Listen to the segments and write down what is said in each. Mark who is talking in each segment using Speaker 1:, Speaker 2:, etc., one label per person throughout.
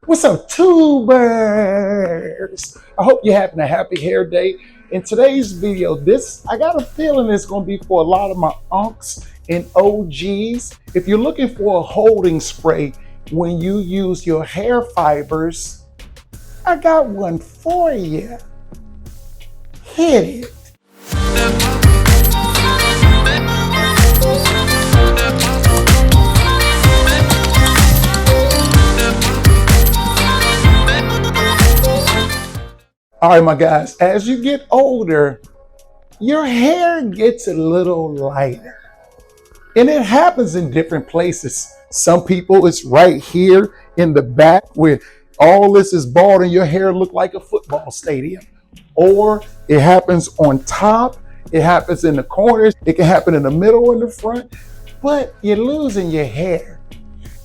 Speaker 1: What's up, tubers? I hope you're having a happy hair day. In today's video, I got a feeling it's going to be for a lot of my unks and OGs. If you're looking for a holding spray when you use your hair fibers, I got one for you. Hit it. All right, my guys, as you get older, your hair gets a little lighter. And it happens in different places. Some people, it's right here in the back where all this is bald and your hair look like a football stadium. Or it happens on top, it happens in the corners, it can happen in the middle or in the front, but you're losing your hair.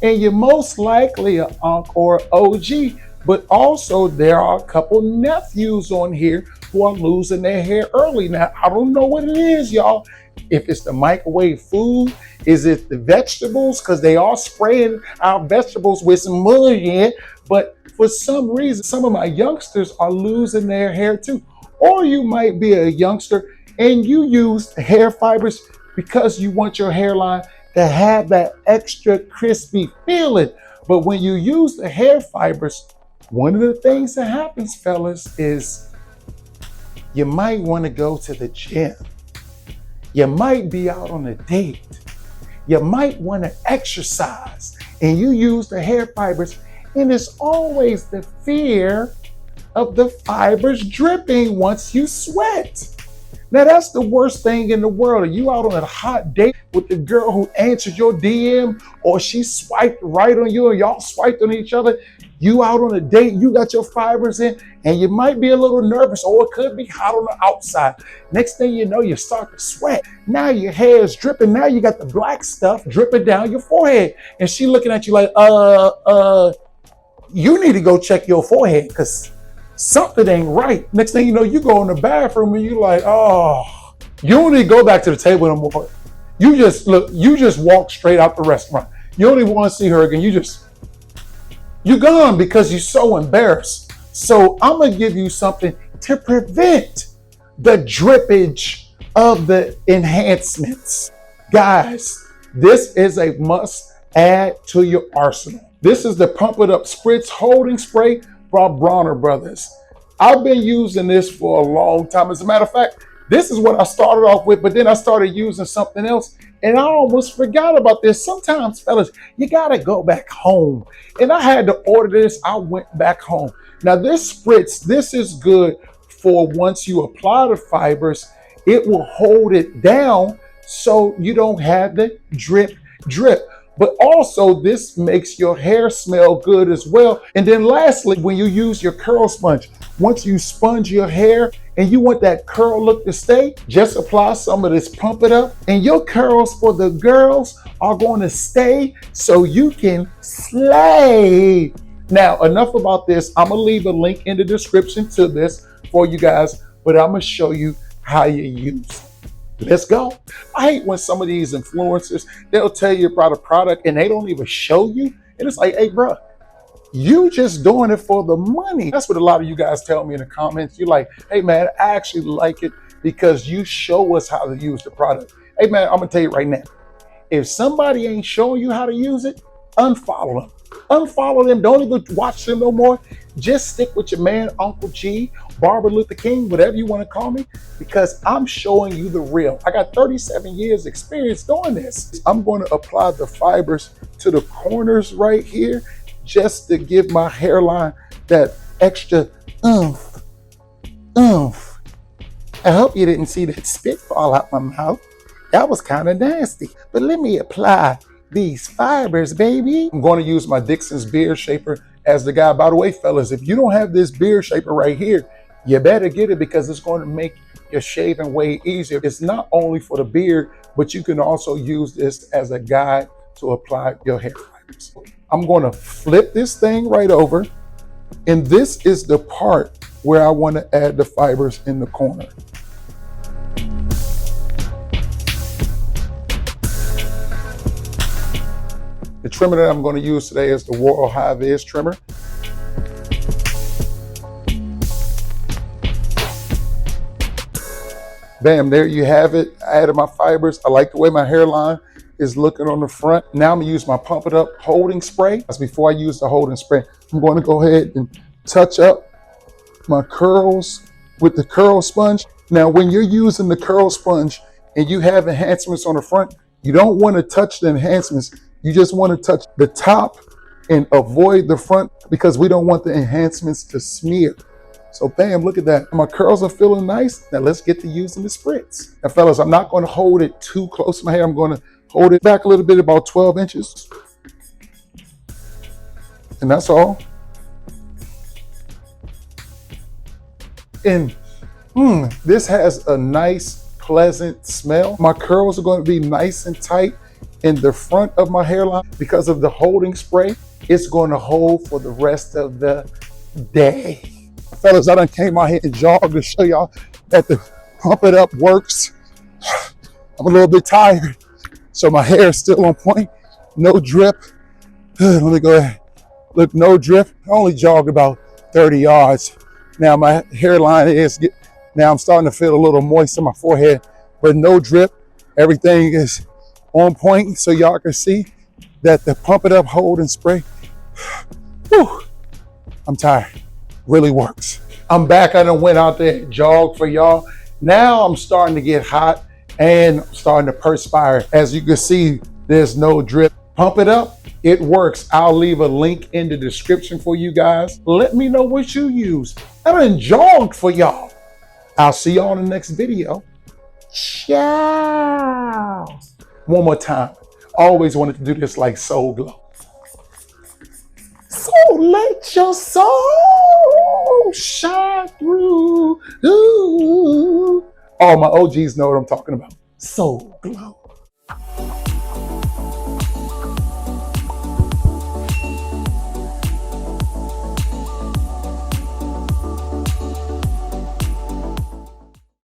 Speaker 1: And you're most likely an unk or OG. But also there are a couple nephews on here who are losing their hair early. Now, I don't know what it is, y'all. If it's the microwave food, is it the vegetables? Because they are spraying our vegetables with some mud in it. But for some reason, some of my youngsters are losing their hair too. Or you might be a youngster and you use hair fibers because you want your hairline to have that extra crispy feeling. But when you use the hair fibers, one of the things that happens, fellas, is you might want to go to the gym. You might be out on a date. You might want to exercise and you use the hair fibers, and it's always the fear of the fibers dripping once you sweat. Now, that's the worst thing in the world. Are you out on a hot date with the girl who answered your DM, or she swiped right on you and y'all swiped on each other? You out on a date, you got your fibers in, and you might be a little nervous, or it could be hot on the outside. Next thing you know, you start to sweat. Now your hair is dripping. Now you got the black stuff dripping down your forehead. And she looking at you like, you need to go check your forehead because something ain't right. Next thing you know, you go in the bathroom and you like, oh, you don't need to go back to the table no more. You just walk straight out the restaurant. You don't even want to see her again. You're gone because you're so embarrassed. So I'm going to give you something to prevent the drippage of the enhancements. Guys, this is a must add to your arsenal. This is the Pump It Up Spritz holding spray from Bronner Brothers. I've been using this for a long time. As a matter of fact, this is what I started off with, but then I started using something else and I almost forgot about this. Sometimes, fellas, you gotta go back home. And I had to order this. I went back home. Now this spritz, this is good for once you apply the fibers, it will hold it down so you don't have the drip. But also this makes your hair smell good as well. And then lastly, when you use your curl sponge, once you sponge your hair and you want that curl look to stay, just apply some of this Pump It Up and your curls for the girls are going to stay so you can slay. Now, enough about this. I'm going to leave a link in the description to this for you guys, but I'm going to show you how you use it. Let's go. I hate when some of these influencers, they'll tell you about a product and they don't even show you. And it's like, hey, bro, you just doing it for the money. That's what a lot of you guys tell me in the comments. You're like, hey, man, I actually like it because you show us how to use the product. Hey, man, I'm going to tell you right now, if somebody ain't showing you how to use it, unfollow them. Unfollow them. Don't even watch them no more. Just stick with your man, Uncle G, Barber Luther King, whatever you want to call me, because I'm showing you the real. I got 37 years experience doing this. I'm going to apply the fibers to the corners right here just to give my hairline that extra oomph. I hope you didn't see that spit fall out my mouth. That was kind of nasty. But let me apply these fibers, baby. I'm going to use my Dixon's beard shaper as the guy. By the way, fellas, if you don't have this beard shaper right here, you better get it because it's going to make your shaving way easier. It's not only for the beard, but you can also use this as a guide to apply your hair fibers. I'm going to flip this thing right over, and this is the part where I want to add the fibers in the corner. The trimmer that I'm going to use today is the Royal High Vis trimmer. Bam, there you have it. I added my fibers. I like the way my hairline is looking on the front. Now I'm gonna use my Pump It Up holding spray. As before I use the holding spray, I'm going to go ahead and touch up my curls with the curl sponge. Now, when you're using the curl sponge and you have enhancements on the front, you don't want to touch the enhancements. You just want to touch the top and avoid the front because we don't want the enhancements to smear. So bam, look at that. My curls are feeling nice. Now let's get to using the spritz. Now fellas, I'm not going to hold it too close to my hair. I'm going to hold it back a little bit, about 12 inches. And that's all. And this has a nice, pleasant smell. My curls are going to be nice and tight in the front of my hairline because of the holding spray. It's going to hold for the rest of the day. Fellas, I done came out here and jogged to show y'all that the Pump It Up works. I'm a little bit tired, so my hair is still on point. No drip. Let me go ahead. Look, no drip. I only jogged about 30 yards. Now my hairline now I'm starting to feel a little moist on my forehead, but no drip. Everything is on point, so y'all can see that the Pump It Up hold and spray. Whew, I'm tired. Really works. I'm back. I done went out there and jogged for y'all. Now I'm starting to get hot and I'm starting to perspire. As you can see, there's no drip. Pump It Up, it works. I'll leave a link in the description for you guys. Let me know what you use. I done jogged for y'all. I'll see y'all in the next video. Ciao. One more time. Always wanted to do this like Soul Glow. So let your soul shine through. Ooh. All my OGs know what I'm talking about. Soul Glow.